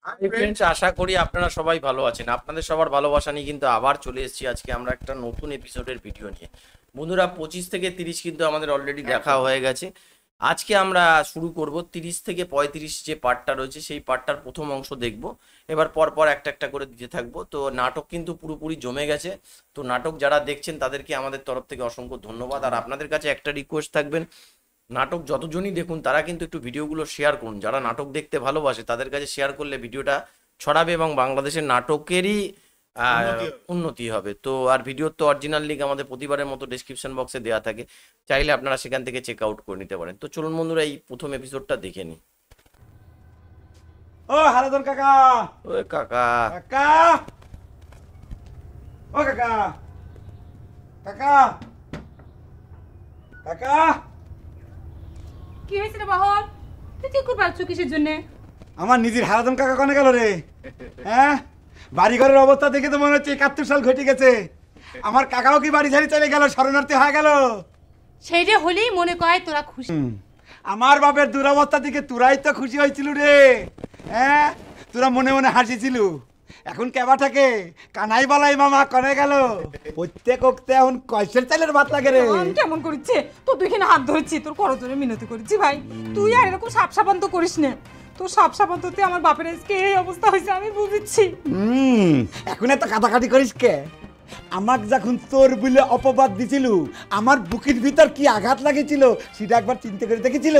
Friends, আশা করি আপনারা সবাই ভালো আছেন। আপনাদের সবার ভালোবাসা নিয়ে কিন্তু আবার চলে এসেছি আজকে আমরা একটা নতুন এপিসোডের ভিডিও নিয়ে। বন্ধুরা, 25 থেকে 30 কিন্তু আমাদের অলরেডি দেখা হয়ে গেছে। আজকে আমরা শুরু করব 30 থেকে 35 যে পার্টটা রয়েছে সেই পার্টটার প্রথম অংশ দেখব। এবার পরপর একটা একটা করে দিতে থাকবো। তো নাটক কিন্তু পুরোপুরি জমে গেছে। তো নাটক যারা দেখছেন তাদেরকে আমাদের তরফ থেকে অসংখ্য ধন্যবাদ। আর আপনাদের কাছে একটা রিকোয়েস্ট থাকবেন, নাটক যতজনই দেখুন তারা কিন্তু একটু ভিডিওগুলো শেয়ার করুন। যারা নাটক দেখতে ভালোবাসে তাদের কাছে শেয়ার করলে ভিডিওটা ছড়াবে এবং বাংলাদেশের নাটকেরই উন্নতি হবে। তো আর ভিডিওর তো অরিজিনাল লিঙ্ক আমাদের প্রতিবারের মতো ডেসক্রিপশন বক্সে দেওয়া থাকে, চাইলে আপনারা সেখান থেকে চেক আউট করে নিতে পারেন। তো চলুন বন্ধুরা, এই প্রথম এপিসোডটা দেখে নিই। ও হারাধন কাকা। ওই কাকা, কাকা, ও কাকা, কাকা, কাকা। কি হয়েছে রে বাহর? তুই চিকুর পাচ্ছ কিসের জন্য? আমার নিজের হারাধন কাকা কোনে গেল রে? হ্যাঁ, বাড়ি ঘরের অবস্থা দেখে তো মনে হচ্ছে 71 সাল ঘটে গেছে। আমার কাকাও কি বাড়ি ঝাড়ি চলে গেল, শরণার্থী হয়ে গেল? সেইটা হলেই মনে কয় তোরা খুশি। আমার বাপের দুরবস্থা দেখে তোরাই তো খুশি হয়েছিল রে। হ্যাঁ, তোরা মনে মনে হাসিছিল। এখন কেবা থাকে কানাই বালাই মামা কনে গেল? প্রত্যেক ওক্তে এখন কয়সের চালের ভাত লাগে রে। কেমন করিচ্ছে তো? তুই এখানে হাত ধরেছি, তোর করজোরে মিনতি করেছি ভাই। তুই আর এরকম সাপ সাবান্ত করিস না। তোর সাপ সাবান্ততে আমার বাপের আজকে এই অবস্থা হয়েছে, আমি বুঝেছি। এখন এত কাটাকাটি করিস কে? আমার যখন তোর বলে অপবাদ দিছিল, আমার বুকের ভিতর কি আঘাত লাগেছিল সেটা একবার চিন্তা করে দেখেছিল?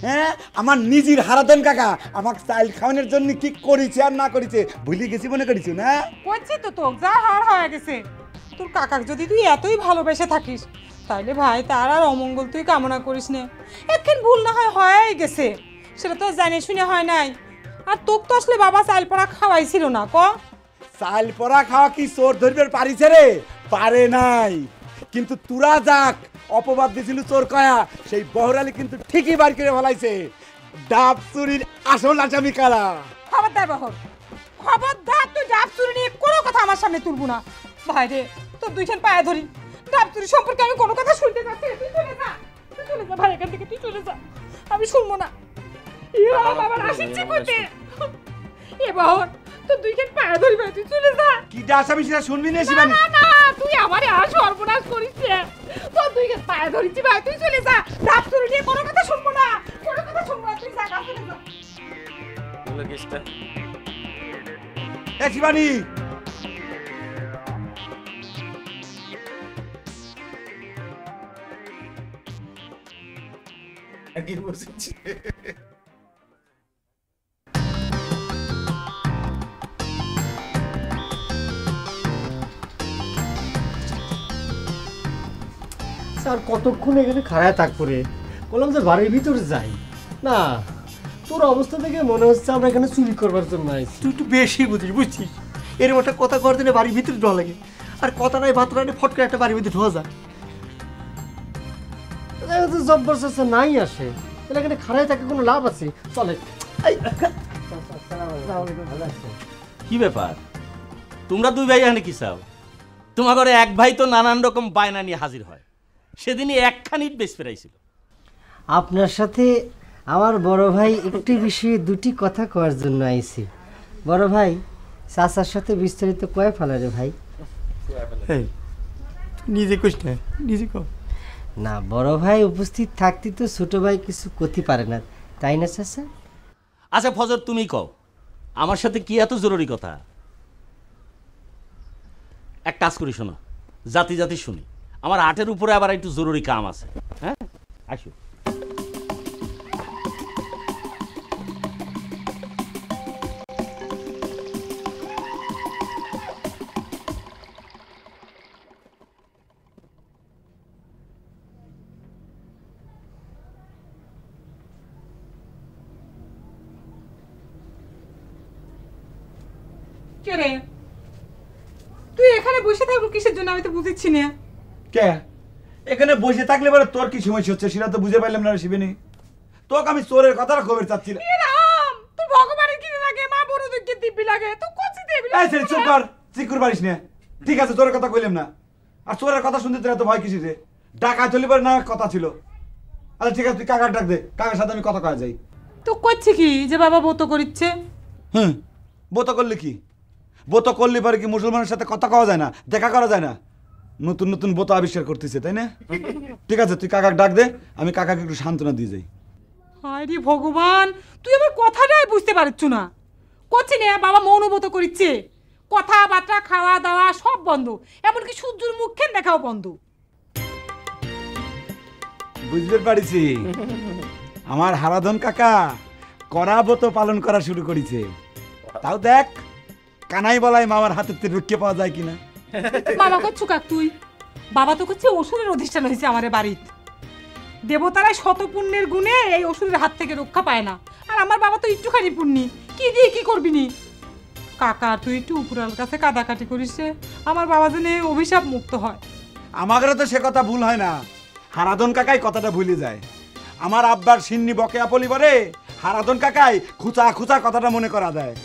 হ্যাঁ, আমার নিজের হারাধন কাকা আমার চাইল খাওয়ানোর জন্য কি করেছে আর না করেছে ভুলে গেছি মনে করিস না? বলছি তো তোর যা হার হয়ে গেছে। তোর কাকার যদি তুই এতই ভালোবেসে থাকিস তাইলে ভাই তার আর অমঙ্গল তুই কামনা করিস না। একদিন ভুল না হয় হয়ে গেছে, সেটা তো জানে শুনে হয় নাই। আর তোকে তো আসলে বাবা চাল পড়া খাওয়াইছিল না ক? চাল পরা খাওয়া কি চোর ধরবে পারিছে রে? পারে নাই। কিন্তু তুরা যাক অপবাদ দিছিল চোর কয়া, সেই বহরালি কিন্তু ঠিকই বার করে ফেলাইছে ডাব চুরির আসল আসামি কারা। খবরদার বহর, খবরদার, তুই ডাব চুরি নিয়ে কোনো কথা আমার সামনে তুলবো না। ভাই রে, তোর দুইখান পায়ে ধরি, ডাব চুরি সম্পর্কে আমি কোনো কথা শুনতে চাচ্ছি না। তুই চলে যা, তুই চলে যা ভাই, এখান থেকে তুই চলে যা, আমি শুনবো না। বাবা আসিচ্ছি করতে এ বহর, তোর দুইখান পায়ে ধরি ভাই, তুই চলে যা। কি যা আসামি সেটা শুনবি না শিবানী? না না, তুই আমারে আর সর্বনাশ করিস না। তোর দুইখান পায়ে ধরিছি ভাই, তুই চলে যা। ডাব চুরি নিয়ে কোনো কথা শুনবো না, কোনো কথা শুনবো না, তুই যা, চলে যা। বলে কেসটা এ শিবানী, কি বলছিস? স্যার কতক্ষণ এখানে খাড়ায় থাকবো রে? বললাম যে বাড়ির ভিতরে যাই না। তোর অবস্থা থেকে মনে হচ্ছে আমরা এখানে চুরি করবার জন্য আইছি। তুই একটু বেশি বুঝছিস? এরকম একটা কথা কর দিলে বাড়ির ভিতরে ঢোয়া লাগে, আর কথা নাই ভাত রান্না ফট করে একটা বাড়ির ভিতরে ঢোয়া যায়। জব্বর চাষা নাই আসে, তাহলে এখানে খাড়ায় থাকে কোনো লাভ আছে? চলে। কি ব্যাপার, তোমরা দুই ভাই এখানে কি চাও? তোমার ঘরে এক ভাই তো নানান রকম বায়না নিয়ে হাজির হয়, সেদিনই একখানি বেশ ফেরাইছিল। আপনার সাথে আমার বড় ভাই একটি বিষয়ে দুটি কথা কওয়ার জন্য আইছি। বড় ভাই চাচার সাথে বিস্তারিত কয়ে ফেলা রে ভাই। এই নিজে কইস না, নিজে কর না, বড় ভাই উপস্থিত থাকতে তো ছোট ভাই কিছু করতে পারে না, তাই না চাচা? আচ্ছা ফজর, তুমি কও আমার সাথে কি এত জরুরি কথা? এক কাজ করি, শোনো, জাতি জাতি শুনি, আমার আটের উপরে আবার একটু জরুরি কাম আছে। হ্যাঁ, আসো। কে রে? তুই এখানে বসে থাকবো কিসের জন্য আমি তো বুঝেছি না। কে এখানে বসে থাকলে বলে তোর কি সমস্যা হচ্ছে সেটা তো বুঝে পাইলাম না শিবানী। তোকে আমি চোরের কথাটা খবর চাচ্ছিলাম। এ রাম, তুই ভগবানের কি লাগে, মা বড় দুঃখে দিব্যি লাগে, তুই কোচি দিবি। এই ছেলে চুপ কর, চিকুর পারিস না। ঠিক আছে, চোরের কথা কইলাম না। আর চোরের কথা শুনতে তোর এত ভয় কিসে রে? ডাকা চলি পারে না কথা ছিল। আচ্ছা ঠিক আছে, তুই কাকার ডাক দে, কাকার সাথে আমি কথা কয়া যাই। তো করছে কি যে বাবা বত করিচ্ছে? হুম, বোত করলে কি? বোত করলে পরে কি মুসলমানের সাথে কথা কওয়া যায় না, দেখা করা যায় না? নতুন নতুন বোত আবিষ্কার করতেছে, তাই না? ঠিক আছে, তুই কাকাকে ডাক দে, আমি কাকাকে একটু সান্ত্বনা দিয়ে যাই। হায় রে ভগবান, তুই আমার কথাটাই বুঝতে পারছ না। করছি না বাবা মৌনব্রত করিচ্ছে, কথাবার্তা খাওয়া দাওয়া সব বন্ধ, এমনকি সূর্যের মুখের দেখাও বন্ধ। বুঝতে পারিছি, আমার হারাধন কাকা কড়া ব্রত পালন করা শুরু করেছে। তাও দেখ কানাই বলাই মামার হাতের থেকে রক্ষে পাওয়া যায় কিনা। বাবা করছু কাক তুই? বাবা তো করছে অসুরের অধিষ্ঠান হয়েছে আমার বাড়ির, দেবতারাই শত পুণ্যের গুণে এই অসুরের হাত থেকে রক্ষা পায় না, আর আমার বাবা তো একটুখানি পুণ্যি, কি দিয়ে কি করবি নি? কাকা তুই একটু উপরাল কাছে কাদাকাটি করিস, আমার বাবা যেন অভিশাপ মুক্ত হয়। আমাদেরও তো সে কথা ভুল হয় না, হারাধন কাকাই কথাটা ভুলে যায়। আমার আব্বার সিন্নি বকেয়া পলি বলে হারাধন কাকাই খুচা খুচা কথাটা মনে করা দেয়।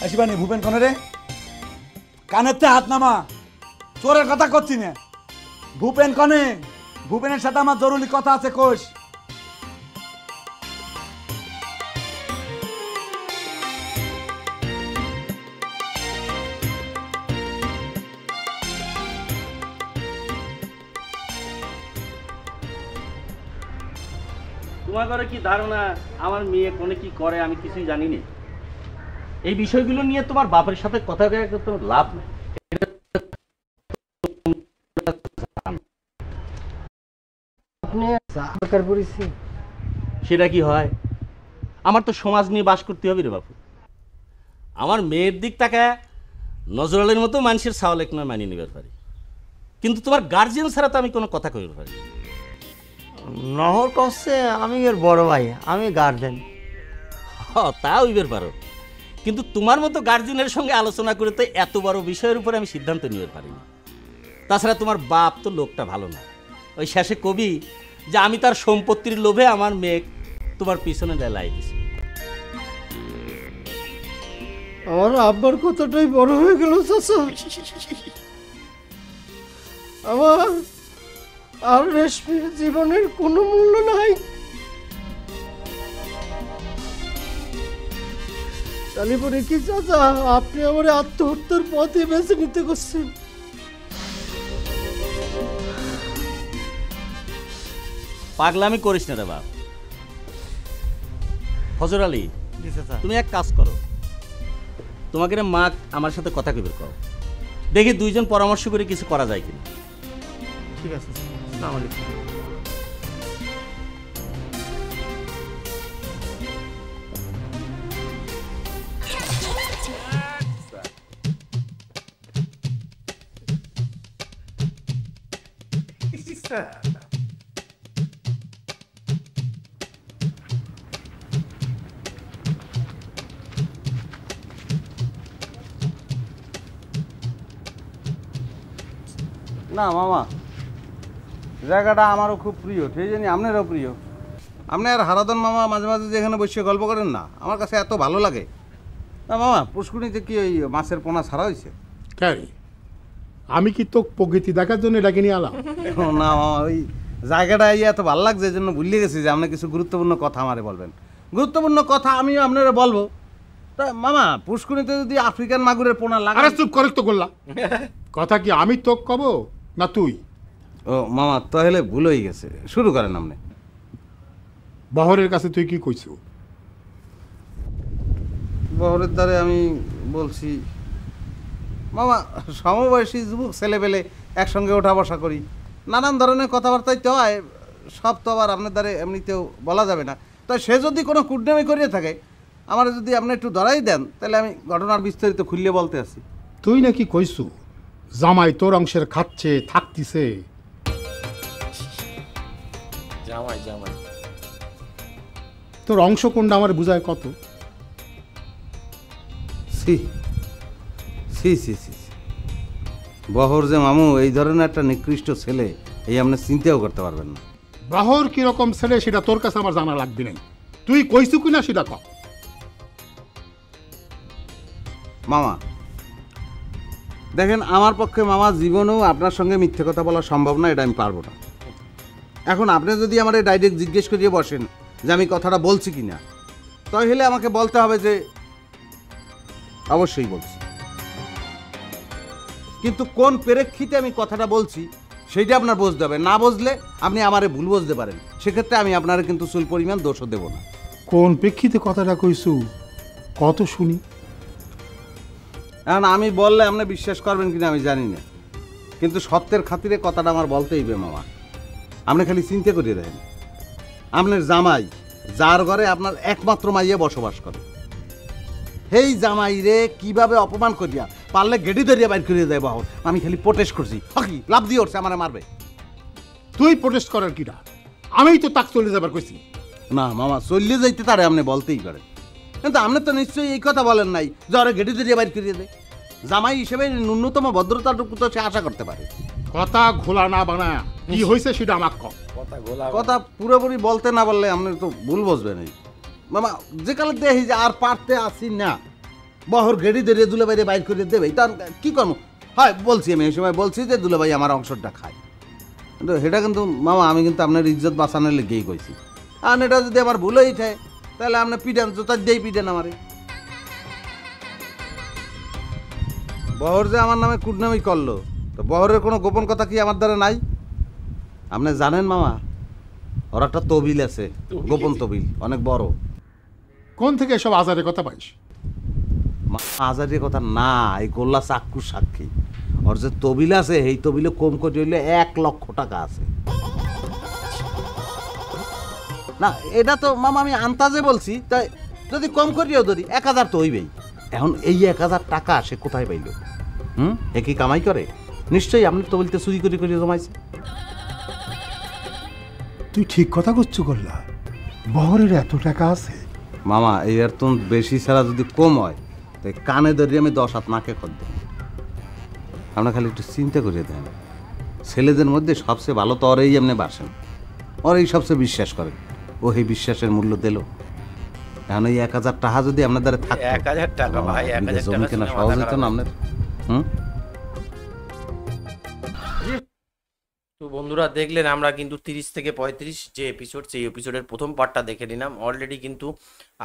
আসিবানি ভূপেন কনে রে, কানেরতে হাত নামা, চোরের কথা করছি না। ভূপেন কনে? ভূপেনের সাথে আমার জরুরি কথা আছে, কোষ। তোমার ঘরে কি ধারণা আমার মেয়ে কোনে কি করে আমি কিছুই জানি না? এই বিষয়গুলো নিয়ে তোমার বাপের সাথে কথা বলে তো লাভ নেই। আপনি দরকার পড়েছি, সেটা কি হয়? আমার তো সমাজ নিয়ে বাস করতে হবে রে বাপু। আমার মেয়ের দিক তাকে নজরালের মতো মানুষের সাওলেক নয় মানিয়ে নেবার পারি, কিন্তু তোমার গার্জিয়ান ছাড়া তো আমি কোনো কথা কইতে পারি। নহর কষছে আমি এর বড় ভাই, আমি গার্জেন। তা হইবার পারো, কিন্তু তোমার মতো গার্জিয়ানের সঙ্গে আলোচনা করে তো এত বড় বিষয়ের উপরে আমি সিদ্ধান্ত নিতে পারিনি। তাছাড়া তোমার বাপ তো লোকটা ভালো না, ওই শেষে কবি যে আমি তার সম্পত্তির লোভে আমার মেয়ে তোমার পিছনে লাই দিছি। আমার আব্বার কথাটাই বড় হয়ে গেল চাচা। আমার আর রেশমির জীবনের কোনো মূল্য নাই। তাহলে পরে কি চাচা আপনি আমার আত্মহত্যার পথে বেছে নিতে করছেন? পাগলামি করিস না রে বাপ। ফজর আলী, তুমি এক কাজ করো, তোমাকে রে মা আমার সাথে কথা কইবে করো, দেখি দুইজন পরামর্শ করে কিছু করা যায় কিনা। ঠিক আছে, আসসালামু আলাইকুম। না মামা, জায়গাটা আমারও খুব প্রিয়, সেই জন্য আপনারও প্রিয়। আপনি আর হারাধন মামা মাঝে মাঝে যেখানে বসে গল্প করেন না, আমার কাছে এত ভালো লাগে। না মামা, পুষ্কুনিতে কি ওই মাছের পোনা ছাড়া হয়েছে? ক্যারি আমি কি তো প্রকৃতি দেখার জন্য এটাকে নিয়ে আলাম? না মামা, ওই জায়গাটা এত ভালো লাগছে এই জন্য ভুলে গেছি যে আপনি কিছু গুরুত্বপূর্ণ কথা আমারে বলবেন। গুরুত্বপূর্ণ কথা আমি আপনারা বলবো। তা মামা, পুষ্কুনিতে যদি আফ্রিকান মাগুরের পোনা লাগে। আরে চুপ করে তো করলা, কথা কি আমি তো কব না তুই? ও মামা, তাহলে ভুল হয়ে গেছে, শুরু করেন আপনি। বহরের কাছে তুই কি কইছ? বহরের দ্বারে আমি বলছি মামা, সমবয়সী যুবক ছেলেপেলে একসঙ্গে ওঠা বসা করি, নানান ধরনের কথাবার্তাই তো হয়, সব তো আবার আপনার দ্বারে এমনিতেও বলা যাবে না। তো সে যদি কোনো কুটনামি করিয়ে থাকে, আমার যদি আপনি একটু ধরাই দেন, তাহলে আমি ঘটনার বিস্তারিত খুললে বলতে আসি। তুই নাকি কইছু জামাই তোর অংশের খাচ্ছে থাকতিছে? জামাই জামাই তোর অংশ কোনটা আমার বুঝায় কত? সি সি সি সি বহর যে মামু এই ধরনের একটা নিকৃষ্ট ছেলে, এই আপনি চিন্তাও করতে পারবেন না। বহর কিরকম ছেলে সেটা তোর কাছে আমার জানা লাগবে না, তুই কইছু কিনা সেটা ক। মামা, দেখেন আমার পক্ষে মামা জীবনেও আপনার সঙ্গে মিথ্যে কথা বলা সম্ভব না, এটা আমি পারবো না। এখন আপনি যদি আমার ডাইরেক্ট জিজ্ঞেস করিয়ে বসেন যে আমি কথাটা বলছি কি না, তাহলে আমাকে বলতে হবে যে অবশ্যই বলছি, কিন্তু কোন প্রেক্ষিতে আমি কথাটা বলছি সেইটা আপনার বুঝতে হবে। না বুঝলে আপনি আমারে ভুল বুঝতে পারেন, সেক্ষেত্রে আমি আপনারা কিন্তু চুল পরিমাণ দোষও দেবো না। কোন প্রেক্ষিতে কথাটা কইছু কত শুনি। এখন আমি বললে আপনি বিশ্বাস করবেন কিনা আমি জানি না, কিন্তু সত্যের খাতিরে কথাটা আমার বলতেই হবে মামা। আপনি খালি চিন্তা করিয়ে দেখেন, আপনার জামাই যার ঘরে আপনার একমাত্র মাইয়া বসবাস করে, সেই জামাই রে কিভাবে অপমান করিয়া পারলে গেডি ধরিয়া বাইর করিয়া দেয় বাহর। আমি খালি প্রোটেস্ট করছি, হকি লাভ দিয়ে উঠছে আমারে মারবে। তুই প্রোটেস্ট করার কিনা? আমিই তো তাক চলে যাবার কইছি। না মামা, চললে যাইতে তারে আপনি বলতেই পারেন, কিন্তু আপনি তো নিশ্চয়ই এই কথা বলেন নাই যে ওরা গেডি ধরিয়া বাইর করিয়ে দেয়। জামাই হিসেবে ন্যূনতম ভদ্রতাটুকু তো সে আশা করতে পারে। কথা ঘোলা না বানায় কি হয়েছে সেটা আমাকে কম। কথা পুরোপুরি বলতে না বললে আপনি তো ভুল বুঝবেন। এই মামা যে কালে দেখি যে আর পারতে আসি না, বহর গেড়ি ধরিয়ে দুলাভাইরে বাইর করে দেবে, তার কি করবো? হয় বলছি, আমি এই সময় বলছি যে দুলাভাই আমার অংশটা খায়, কিন্তু এটা কিন্তু মামা আমি কিন্তু আপনার ইজ্জত বাঁচানোর লেগেই কইছি। আর এটা যদি আমার ভুল হয়ে থাকে তাহলে আপনি পিটান, জোতার দিয়েই পিটান আমারে। বহর যে আমার নামে কুটনামি করলো, তো বহরের কোনো গোপন কথা কি আমার দ্বারা নাই? আপনি জানেন মামা, ওর একটা তবিল আছে, গোপন তবিল অনেক বড়। কোন থেকে এসব আজারের কথা পাইস? আজারের কথা না, এই গোল্লা চাক্ষুর সাক্ষী। ওর যে তবিল আছে এই তবিলে কম করে হইলে 1 লক্ষ টাকা আছে। না এটা তো মামা আমি আন্তাজে বলছি, তাই যদি কম করিও ধরি 1000 তো হইবেই। এখন এই 1000 টাকা সে কোথায় পাইল? এ কি কামাই করে? নিশ্চয়ই আপনি তবিলতে চুরি করে করে জমাইছে। তুই ঠিক কথা করছো গোল্লা, বহরের এত টাকা আছে? মামা এই আর তো বেশি ছাড়া যদি কম হয় তাই কানে ধরে আমি 10 হাত নাকে খর দেব। আপনার খালি একটু চিন্তা করিয়ে দেন, ছেলেদের মধ্যে সবচেয়ে ভালো তো ওরেই এমনি বাসেন, ওরেই সবচেয়ে বিশ্বাস করেন, ও এই বিশ্বাসের মূল্য দিল। এখন এই 1000 টাকা যদি আপনার দ্বারা থাকতো, 1000 টাকা ভাই, 1000 জমি টাকা কেনা শুনে সহজ মাথা হতো না খারাপ। আপনার। হুম তো বন্ধুরা দেখলেন আমরা কিন্তু 30 থেকে 35 যে এপিসোড, সেই এপিসোডের প্রথম পার্টটা দেখে নিলাম। অলরেডি কিন্তু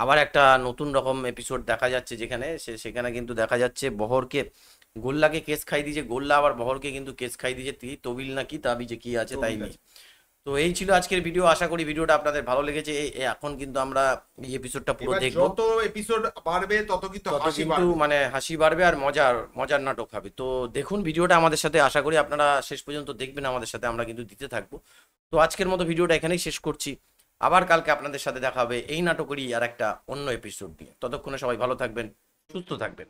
আবার একটা নতুন রকম এপিসোড দেখা যাচ্ছে, যেখানে সেখানে কিন্তু দেখা যাচ্ছে বহরকে গোল্লাকে কেস খাই দিয়েছে, গোল্লা আবার বহরকে কিন্তু কেস খাই দিয়েছে তবিল নাকি তাবি যে কি আছে তাই নিয়ে। তো এই ছিল আজকের ভিডিও, আশা করি ভিডিওটা আপনাদের ভালো লেগেছে। এখন কিন্তু আমরা এই এপিসোডটা পুরো দেখব, যত এপিসোড বাড়বে তত কিন্তু হাসি কিন্তু বাড়বে। মানে হাসি বাড়বে আর মজার নাটক হবে। তো দেখুন ভিডিওটা আমাদের সাথে, আশা করি আপনারা শেষ পর্যন্ত দেখবেন আমাদের সাথে, আমরা কিন্তু দিতে থাকবো। তো আজকের মতো ভিডিওটা এখানেই শেষ করছি, আবার কালকে আপনাদের সাথে দেখা হবে এই নাটকেরই আর একটা অন্য এপিসোড নিয়ে। ততক্ষণে সবাই ভালো থাকবেন, সুস্থ থাকবেন।